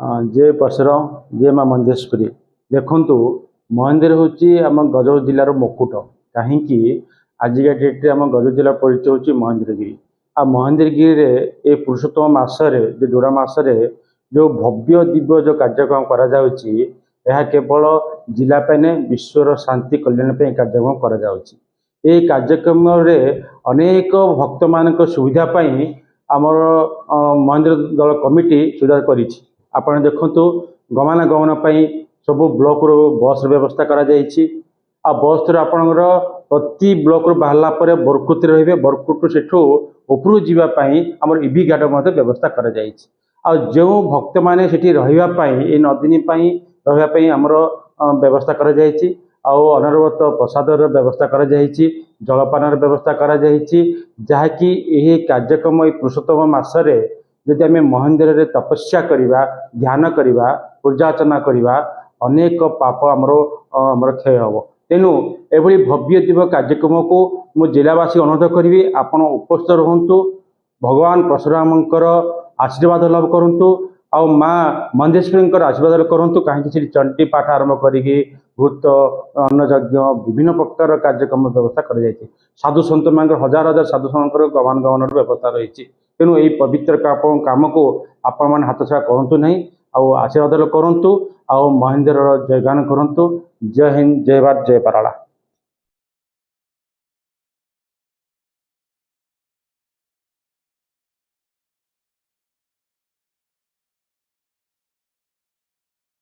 जय परशुराम जय माँ मंजेश्वरी देखु महेंद्र हूँ आम गजपति जिलार मुकुट कहीं आजिका डेट्रे आम गजपति जिला परिचय हूँ महेंद्रगिरी आ महेंद्रगिरी ये पुरुषोत्तम मसरे जो जोड़ा मसरे जो भव्य दिव्य जो कार्यक्रम करा केवल जिला विश्वर शांति कल्याण कार्यक्रम करा कार्यक्रम अनेक भक्त मान सुविधा आमर महेंद्र दल कमिटी सुधार कर आपण देखु गमनागमन सब ब्लॉक रो बस व्यवस्था करा आ बस आपणकर प्रति ब्लॉक रू बाहरला पर बरकुट रे बरकुट सेठू उपरू जावाई आम इवी गार्ड व्यवस्था करा आ जो भक्त मैंने रही नदिनी रही आमर व्यवस्था करा अनवरत प्रसाद व्यवस्था करा जलपान व्यवस्था करा जहाँकि यह कार्यक्रम पुरुषोत्तम मासरे जदि आम महेंद्र रे तपस्या करवा ध्यान करवा पूजार्चना करवा अनेक पाप आमर क्षय हम तेणु एभली भव्य दिव्य कार्यक्रम को मु जिलावासी अनुरोध करी आपण उपस्थित रुहतु भगवान परशुरामकर आशीर्वाद लाभ करूँ आ माँ मंजेश्वरी आशीर्वाद करूँ कहीं चंडी पाठ आरंभ करी भूत अन्नयज्ञ विभिन्न प्रकार कार्यक्रम व्यवस्था कर साधु सत मान हजार हजार साधु सत गमन व्यवस्था रही तेणु यही पवित्र काम को आपण मैंने हाथ छड़ा करूँ ना आशीर्वाद करूँ आ महेंद्र जयगान करूँ जय हिंद जय भारत जय पाराला।